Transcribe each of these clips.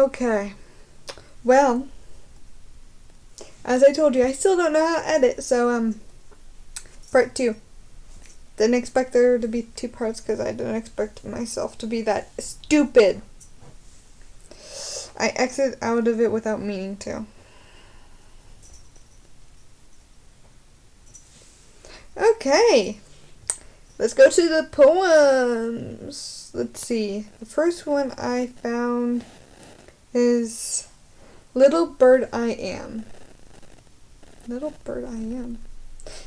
Okay. Well, as I told you, I still don't know how to edit, so, part 2. Didn't expect there to be 2 parts because I didn't expect myself to be that stupid. I exited out of it without meaning to. Okay. Let's go to the poems. Let's see. The first one I found is Little Bird I Am. Little Bird I Am.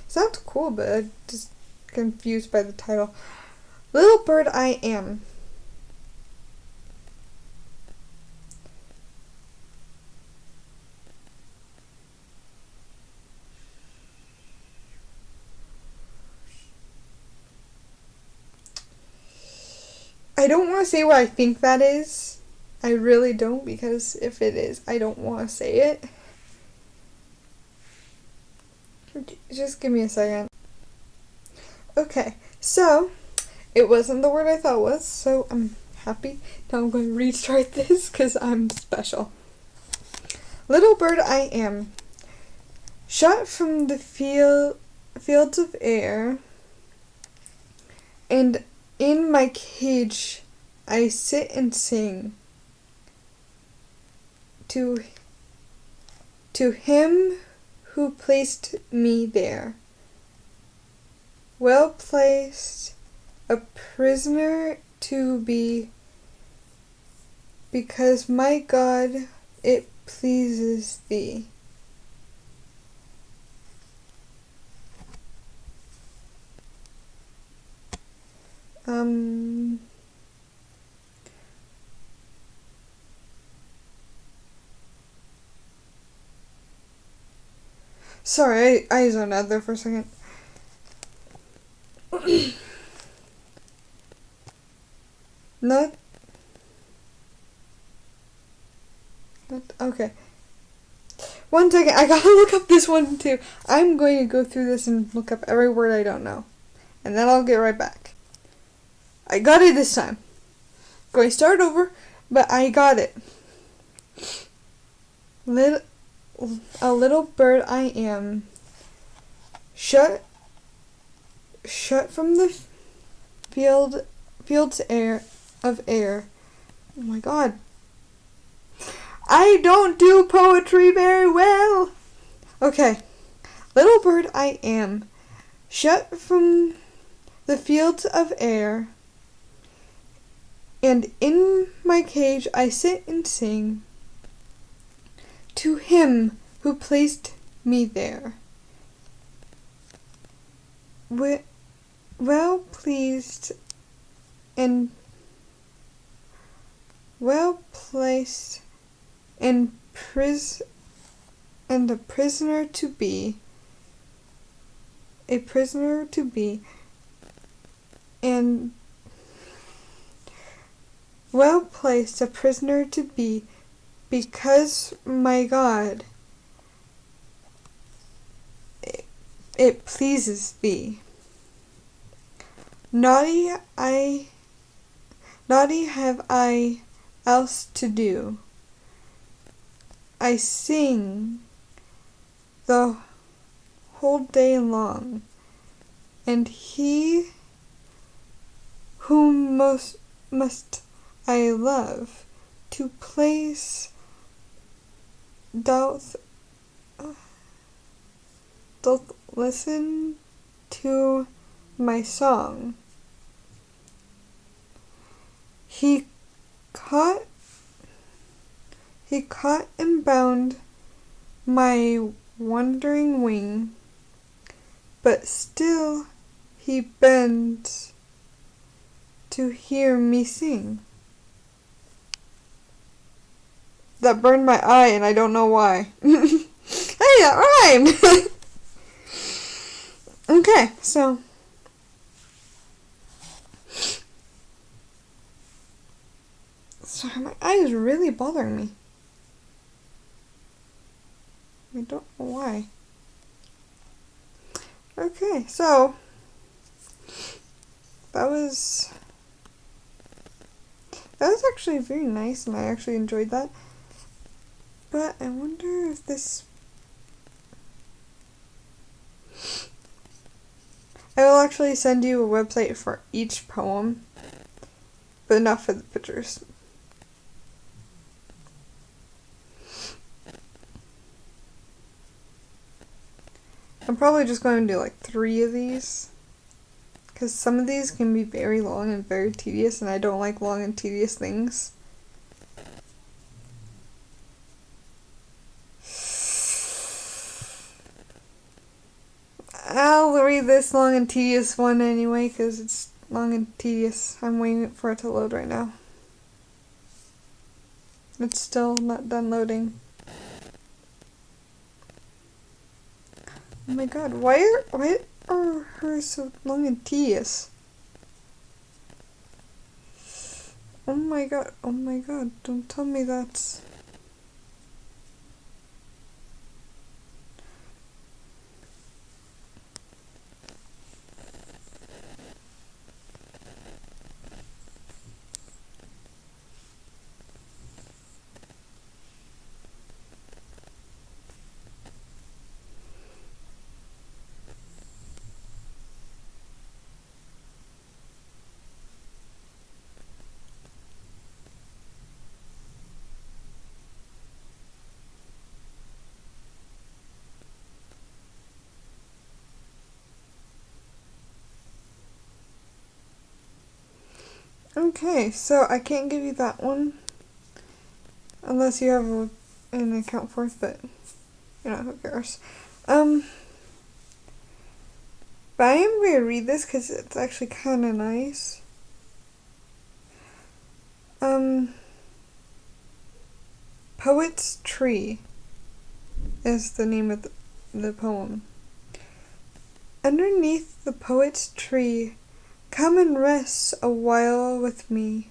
Sounds cool, but I'm just confused by the title. Little Bird I Am. I don't want to say what I think that is. I really don't, because if it is, I don't want to say it. Just give me a second. Okay, so it wasn't the word I thought it was, so I'm happy. Now I'm going to restart this because I'm special. Little bird I am, shot from the fields of air, and in my cage I sit and sing to him who placed me there. Well placed, a prisoner to be, because my God, it pleases thee. Sorry, I zoned out there for a second. Not okay. 1 second, I gotta look up this one too. I'm going to go through this and look up every word I don't know. And then I'll get right back. I got it this time. Going to start over, but I got it. A little bird I am, shut from the field's of air. Oh my God. I don't do poetry very well. Okay. Little bird I am, shut from the fields of air, and in my cage I sit and sing to him who placed me there. Well pleased and well placed and a prisoner to be, and well placed a prisoner to be, because my God, it pleases thee. Naughty have I else to do. I sing the whole day long, and he whom most must I love to place doth listen to my song. He caught and bound my wandering wing, but still he bends to hear me sing. That burned my eye and I don't know why. Hey, that rhymed! Okay, so sorry, my eye is really bothering me. I don't know why. Okay, so that was That was actually very nice, and I actually enjoyed that. But I wonder if this... I will actually send you a website for each poem, but not for the pictures. I'm probably just going to do like 3 of these, because some of these can be very long and very tedious, and I don't like long and tedious things. I'll read this long and tedious one anyway, because it's long and tedious. I'm waiting for it to load right now. It's still not done loading. Oh my god, why are hers so long and tedious? Oh my god, don't tell me that's... Okay, so I can't give you that one unless you have an account for it, but who cares. But I am going to read this because it's actually kind of nice. Poet's Tree is the name of the poem. Underneath the poet's tree, come and rest a while with me,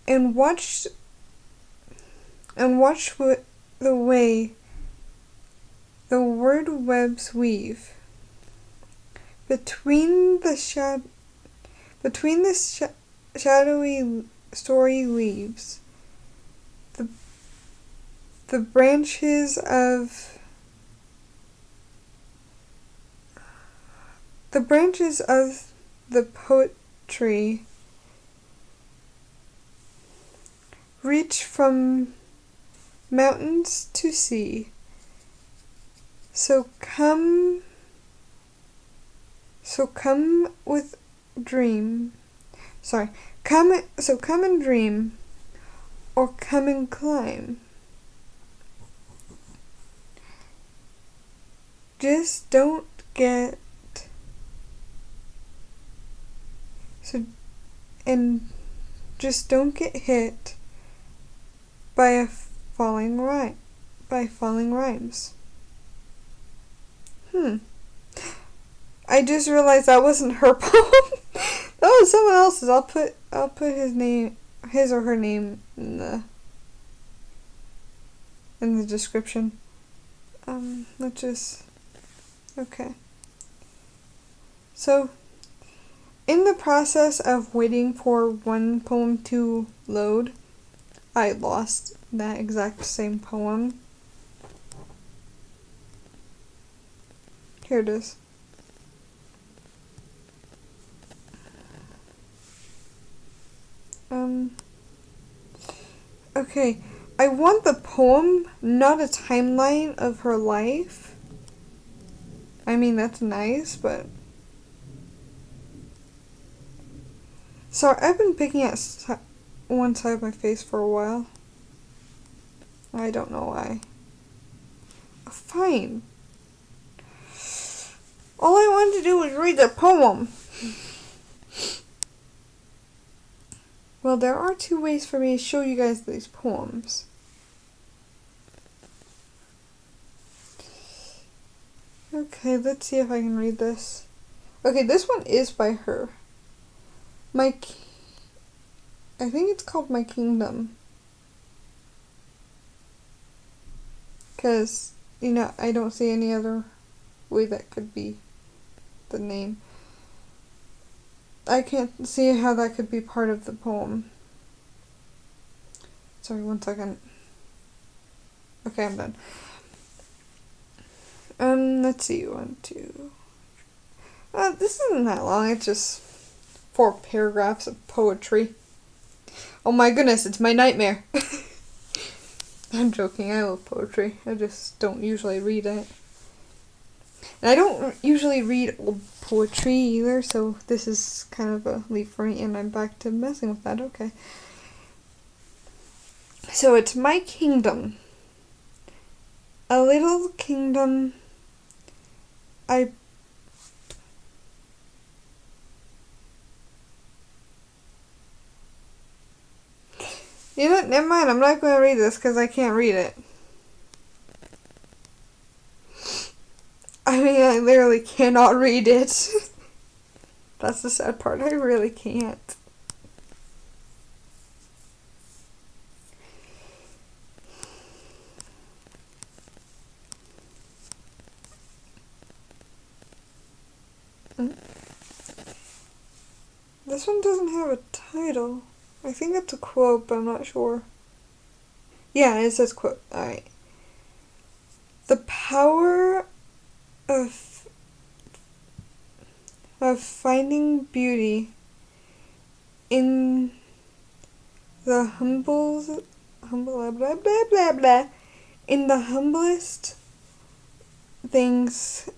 and watch what the way the word webs weave between the shadowy story leaves. The branches of the poetry reach from mountains to sea. So come with dream. Come and dream, or come and climb. Just don't get just don't get hit by falling rhymes. I just realized that wasn't her poem. That was someone else's. I'll put his or her name in the description. Okay. So, in the process of waiting for one poem to load, I lost that exact same poem. Here it is. Okay. I want the poem, not a timeline of her life. I mean, that's nice, but... Sorry, I've been picking at one side of my face for a while. I don't know why. Fine. All I wanted to do was read the poem. Well, there are 2 ways for me to show you guys these poems. Okay, let's see if I can read this. Okay, this one is by her. I think it's called My Kingdom. Because, I don't see any other way that could be the name. I can't see how that could be part of the poem. Sorry, 1 second. Okay, I'm done. Let's see, 1, 2. This isn't that long. It's just 4 paragraphs of poetry. Oh my goodness, it's my nightmare. I'm joking, I love poetry. I just don't usually read it. And I don't usually read old poetry either, so this is kind of a leap for me, and I'm back to messing with that. Okay. So it's my kingdom. A little kingdom You know what? Never mind. I'm not going to read this because I can't read it. I mean, I literally cannot read it. That's the sad part. I really can't. This one doesn't have a title. I think it's a quote, but I'm not sure. Yeah, it says quote. Alright. The power of finding beauty in the humble blah blah blah blah blah in the humblest things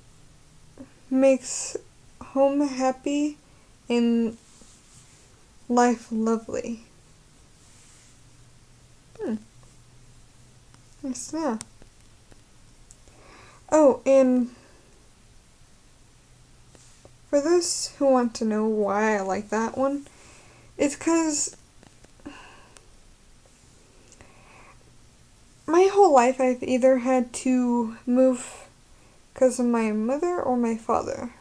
makes home happy and life lovely. Yes, yeah. Oh, and for those who want to know why I like that one, it's because my whole life I've either had to move because of my mother or my father.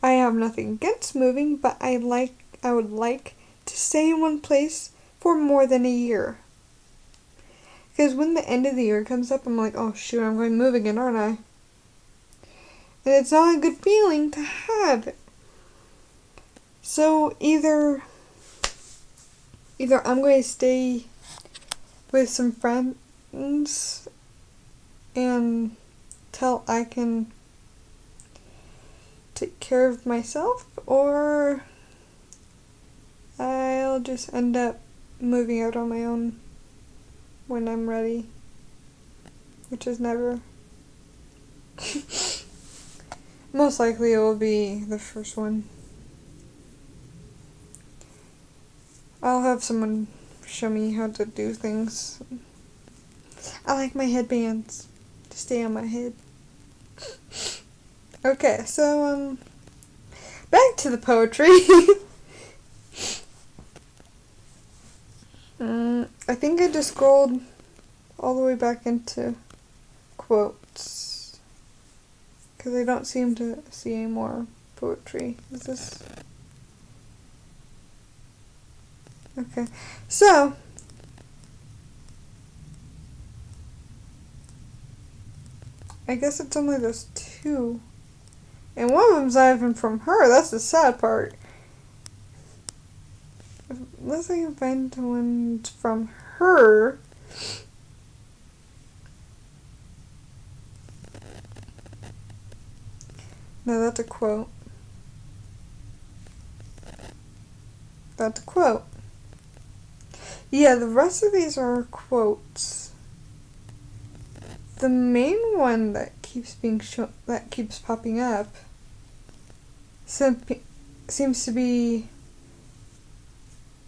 I have nothing against moving, but I would like to stay in one place for more than a year. Because when the end of the year comes up, I'm like, oh shoot, I'm going to move again, aren't I? And it's not a good feeling to have. So either I'm going to stay with some friends until I can take care of myself, or I'll just end up moving out on my own when I'm ready, which is never. Most likely it will be the first one. I'll have someone show me how to do things. I like my headbands to stay on my head. Okay, so back to the poetry. I think I just scrolled all the way back into quotes because I don't seem to see any more poetry. Is this okay? So I guess it's only those 2, and one of them's not even from her. That's the sad part. Unless I can find one from her. No, that's a quote. That's a quote. Yeah, the rest of these are quotes. The main one that keeps popping up seems to be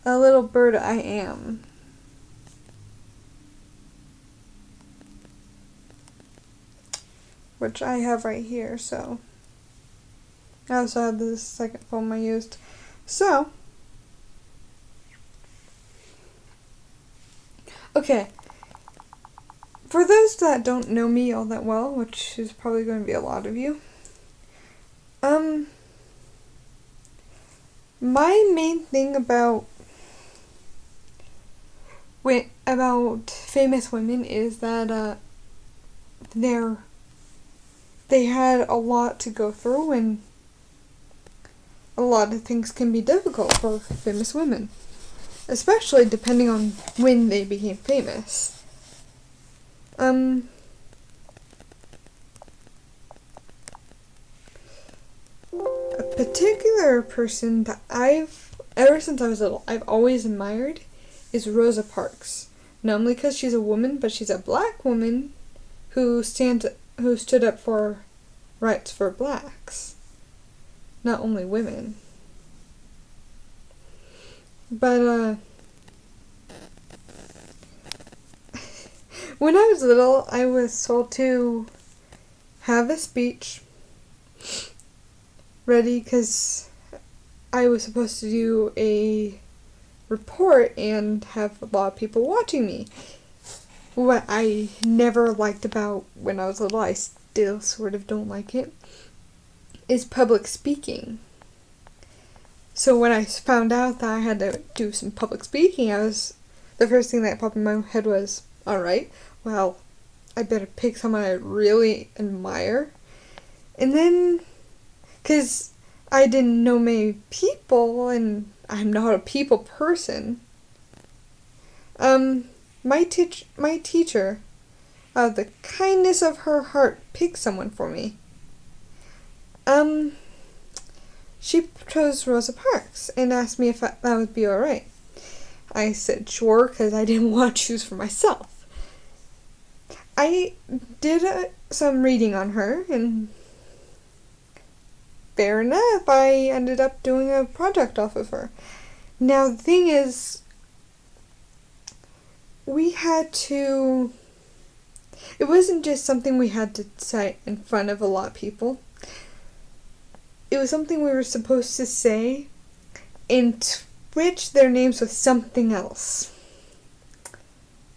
A Little Bird I Am. Which I have right here, so I also have the second poem I used. So, okay. For those that don't know me all that well, which is probably going to be a lot of you, my main thing about famous women is that they had a lot to go through, and a lot of things can be difficult for famous women. especially depending on when they became famous. A particular person that ever since I was little, I've always admired is Rosa Parks. Not only because she's a woman, but she's a black woman who stood up for rights for blacks, not only women. But when I was little, I was told to have a speech ready because I was supposed to do a report and have a lot of people watching me. What I never liked about when I was little, I still sort of don't like it, is public speaking. So when I found out that I had to do some public speaking, the first thing that popped in my head was, alright, well, I better pick someone I really admire. And then, because I didn't know many people, and I'm not a people person, my teacher, out of the kindness of her heart, picked someone for me. She chose Rosa Parks and asked me if that would be alright. I said sure, because I didn't want to choose for myself. I did some reading on her, and fair enough, I ended up doing a project off of her. Now, the thing is, it wasn't just something we had to say in front of a lot of people. It was something we were supposed to say and switch their names with something else.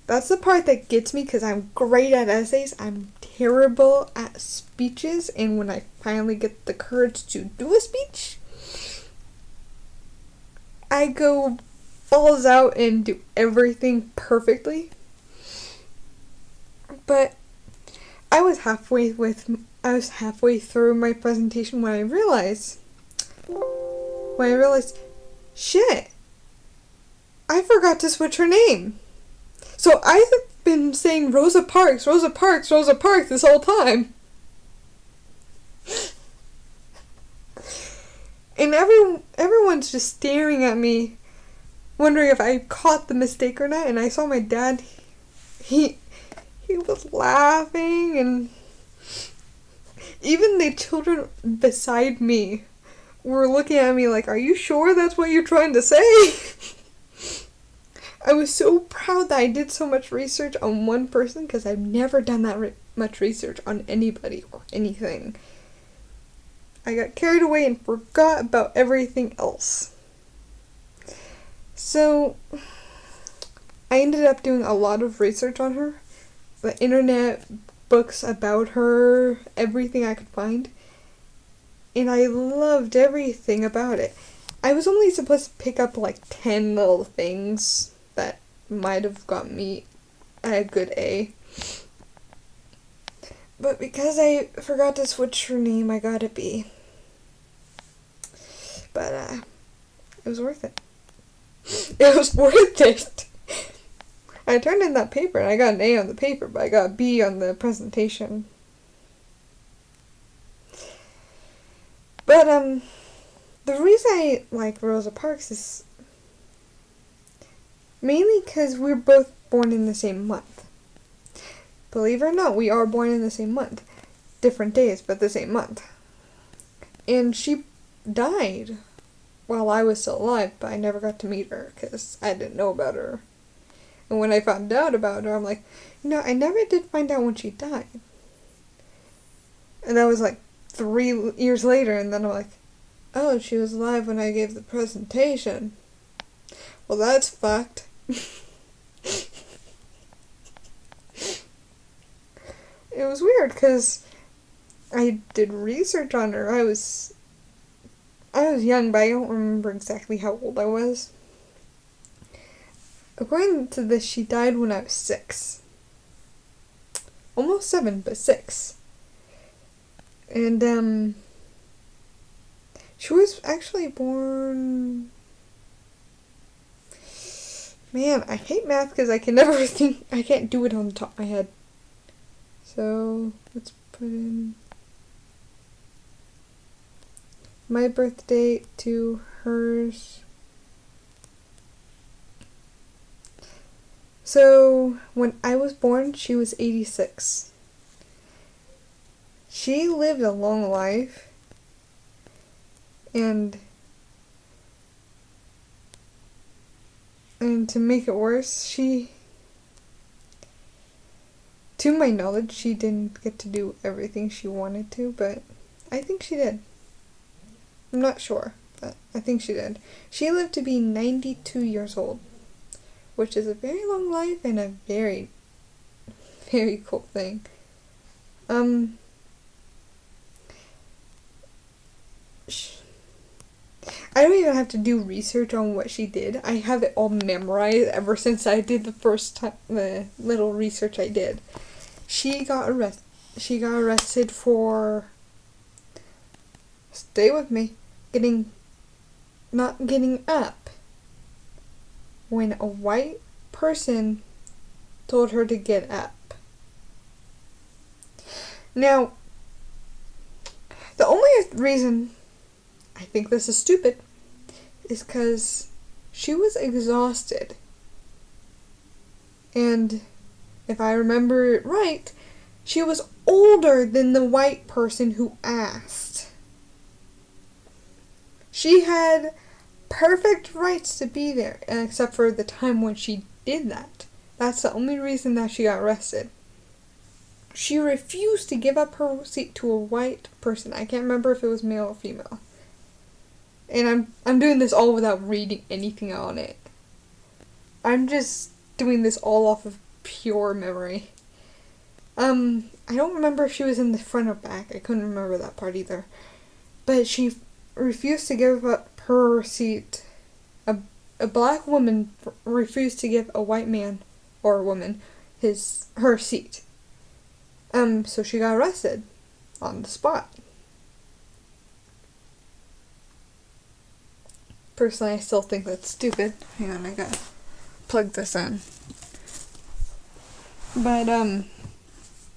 That's the part that gets me, because I'm great at essays. I'm terrible at speeches, and when I finally get the courage to do a speech, I go balls out and do everything perfectly. But I was halfway through my presentation when I realized, shit, I forgot to switch her name. So I've been saying Rosa Parks, Rosa Parks, Rosa Parks this whole time. And everyone's just staring at me, wondering if I caught the mistake or not. And I saw my dad, he was laughing, and even the children beside me were looking at me like, are you sure that's what you're trying to say? I was so proud that I did so much research on one person, because I've never done that much research on anybody or anything. I got carried away and forgot about everything else. So, I ended up doing a lot of research on her. The internet, books about her, everything I could find. And I loved everything about it. I was only supposed to pick up like 10 little things that might have got me a good A. But because I forgot to switch her name, I got a B. But, it was worth it. It was worth it. I turned in that paper and I got an A on the paper, but I got a B on the presentation. But, the reason I like Rosa Parks is mainly because we're both born in the same month. Believe it or not, we are born in the same month. Different days, but the same month. And she died while I was still alive, but I never got to meet her because I didn't know about her. And when I found out about her, I'm like, I never did find out when she died. And that was like 3 years later, and then I'm like, oh, she was alive when I gave the presentation. Well, that's fucked. It was weird because I did research on her. I was young, but I don't remember exactly how old I was. According to this, she died when I was 6. Almost 7, but 6. And, she was actually born Man, I hate math because I can never think. I can't do it on the top of my head. So let's put in my birth date to hers. So when I was born, she was 86. She lived a long life, and to make it worse, to my knowledge, she didn't get to do everything she wanted to, but I think she did. I'm not sure, but I think she did. She lived to be 92 years old, which is a very long life and a very, very cool thing. I don't even have to do research on what she did. I have it all memorized ever since I did the little research I did. She got arrested for, stay with me, not getting up when a white person told her to get up. Now, the only reason I think this is stupid is because she was exhausted. And if I remember it right, she was older than the white person who asked. She had perfect rights to be there, except for the time when she did that. That's the only reason that she got arrested. She refused to give up her seat to a white person. I can't remember if it was male or female. And I'm doing this all without reading anything on it. I'm just doing this all off of pure memory. I don't remember if she was in the front or back. I couldn't remember that part either. But she refused to give up her seat. A black woman refused to give a white man or a woman her seat. So she got arrested on the spot. Personally, I still think that's stupid. Hang on, I gotta plug this in. But,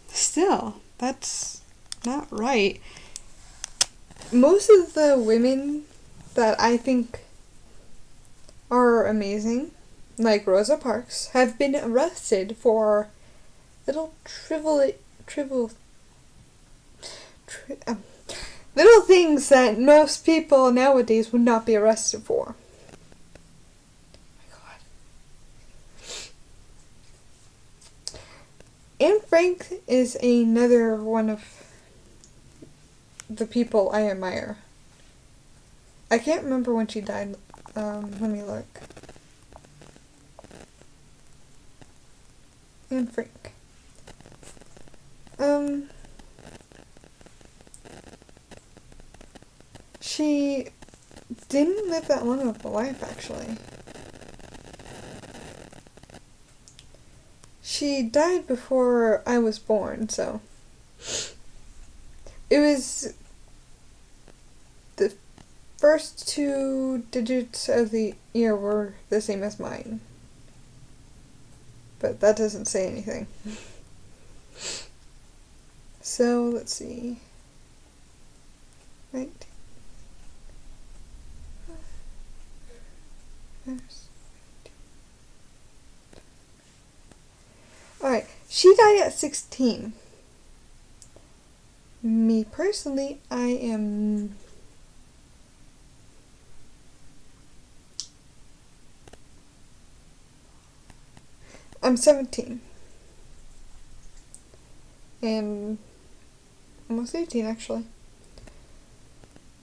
still, that's not right. Most of the women that I think are amazing, like Rosa Parks, have been arrested for little little things that most people nowadays would not be arrested for. Oh my God. Anne Frank is another one of the people I admire. I can't remember when she died. Let me look. Anne Frank. She didn't live that long of a life, actually. She died before I was born, so it was the first two digits of the year were the same as mine. But that doesn't say anything. So, let's see. Right. Alright, she died at 16. Me personally, I'm 17. And almost 18, actually.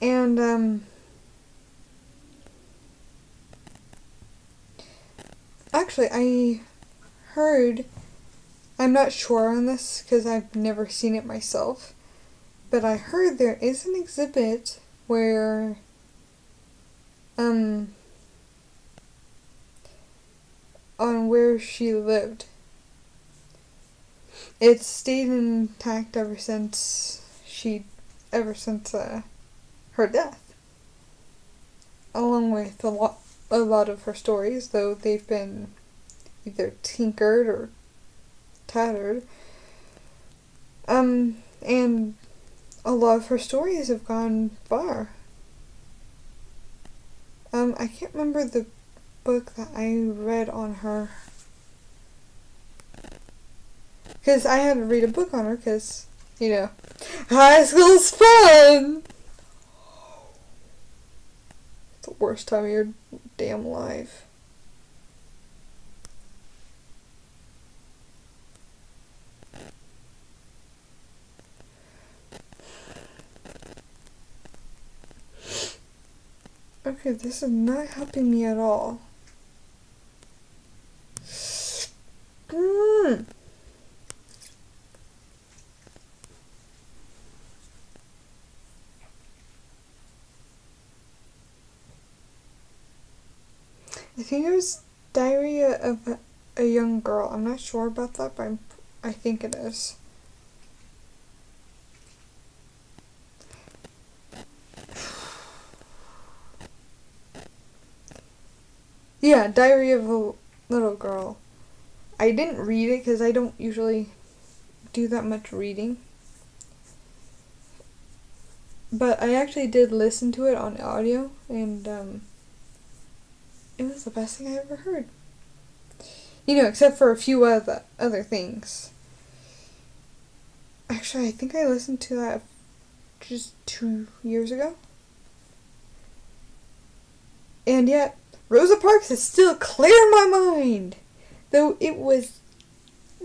And, actually, I heard, I'm not sure on this because I've never seen it myself, but I heard there is an exhibit where, on where she lived. It's stayed intact ever since her death. Along with a lot of her stories, though they've been either tinkered or tattered. And a lot of her stories have gone far. I can't remember the book that I read on her. Because I had to read a book on her because, high school's fun! It's the worst time of your damn life. Okay, this is not helping me at all. I think it was Diary of a Young Girl. I'm not sure about that, but I think it is. Yeah, Diary of a Little Girl. I didn't read it because I don't usually do that much reading. But I actually did listen to it on audio, and it was the best thing I ever heard. Except for a few other things. Actually, I think I listened to that just 2 years ago. And yet, Rosa Parks is still clear in my mind. Though it was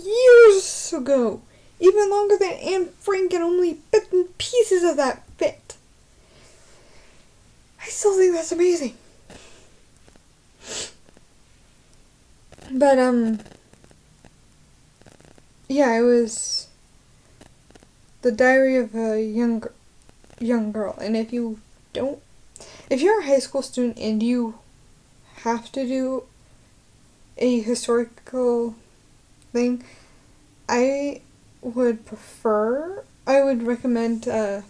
years ago. Even longer than Anne Frank, and only bits and pieces of that fit. I still think that's amazing. But, yeah, it was The Diary of a Young Girl. And if you're a high school student and you have to do a historical thing, I would recommend, I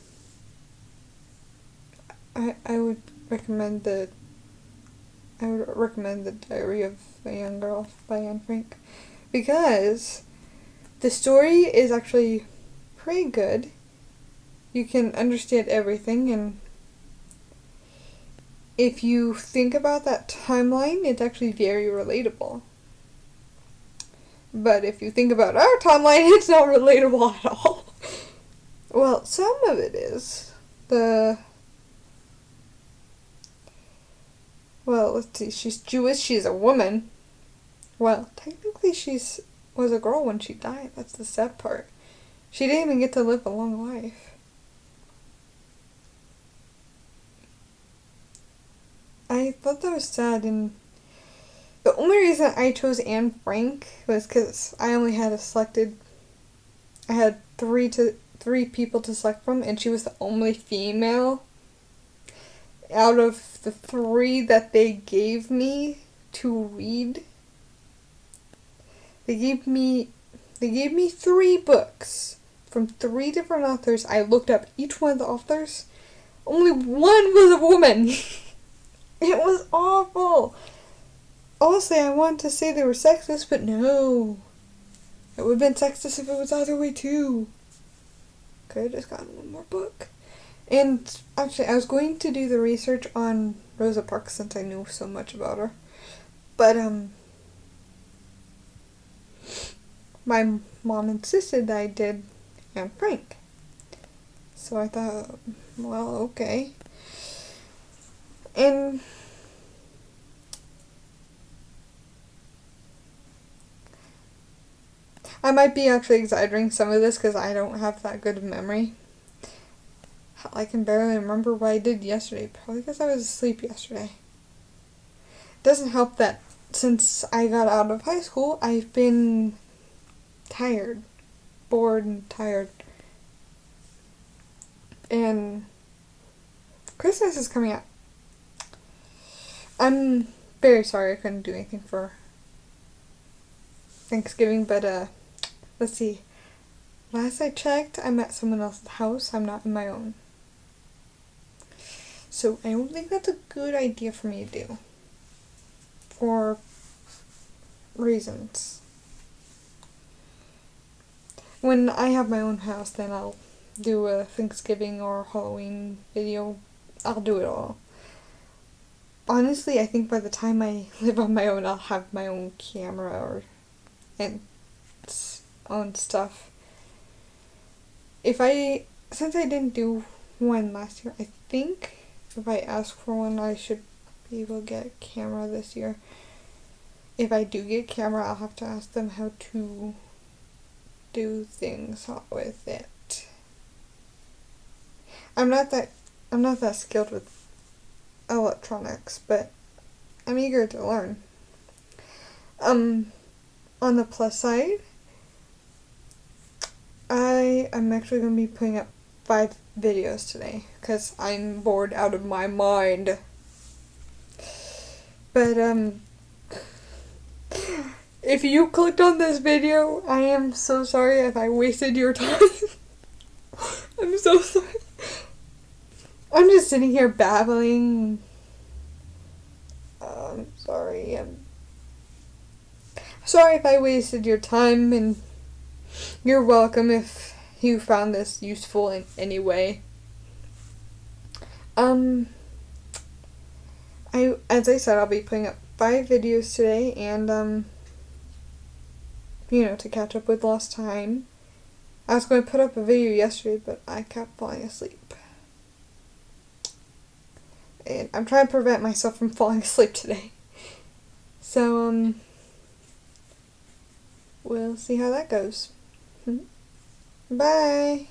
would recommend the Diary of a Young Girl by Anne Frank, because the story is actually pretty good. You can understand everything, and if you think about that timeline, it's actually very relatable. But if you think about our timeline, it's not relatable at all. Well, some of it is. Well, let's see, she's Jewish, she's a woman. Well, technically was a girl when she died. That's the sad part. She didn't even get to live a long life. I thought that was sad, and the only reason I chose Anne Frank was because I had three people to select from, and she was the only female out of the 3 that they gave me to read. They gave me 3 books from 3 different authors. I looked up each one of the authors. Only one was a woman. It was awful. Honestly, I wanted to say they were sexist, but no. It would have been sexist if it was the other way too. Could have just gotten one more book. And actually, I was going to do the research on Rosa Parks since I knew so much about her. But, my mom insisted that I did Anne Frank. So I thought, well, okay. And I might be actually exaggerating some of this because I don't have that good of memory. I can barely remember what I did yesterday, probably because I was asleep yesterday. It doesn't help that since I got out of high school, I've been tired, bored and tired. And Christmas is coming up. I'm very sorry I couldn't do anything for Thanksgiving, but let's see. Last I checked, I'm at someone else's house. I'm not in my own. So I don't think that's a good idea for me to do. For reasons. When I have my own house, then I'll do a Thanksgiving or Halloween video. I'll do it all. Honestly, I think by the time I live on my own, I'll have my own camera and own stuff. Since I didn't do one last year, I think if I ask for one, I should be able to get a camera this year. If I do get a camera, I'll have to ask them how to do things with it. I'm not that skilled with electronics, but I'm eager to learn. On the plus side, I am actually going to be putting up 5 videos today because I'm bored out of my mind. But if you clicked on this video, I am so sorry if I wasted your time. I'm so sorry. I'm just sitting here babbling. I'm sorry. I'm sorry if I wasted your time, and you're welcome if you found this useful in any way. As I said, I'll be putting up 5 videos today, and to catch up with lost time. I was going to put up a video yesterday, but I kept falling asleep. And I'm trying to prevent myself from falling asleep today. So, we'll see how that goes. Bye!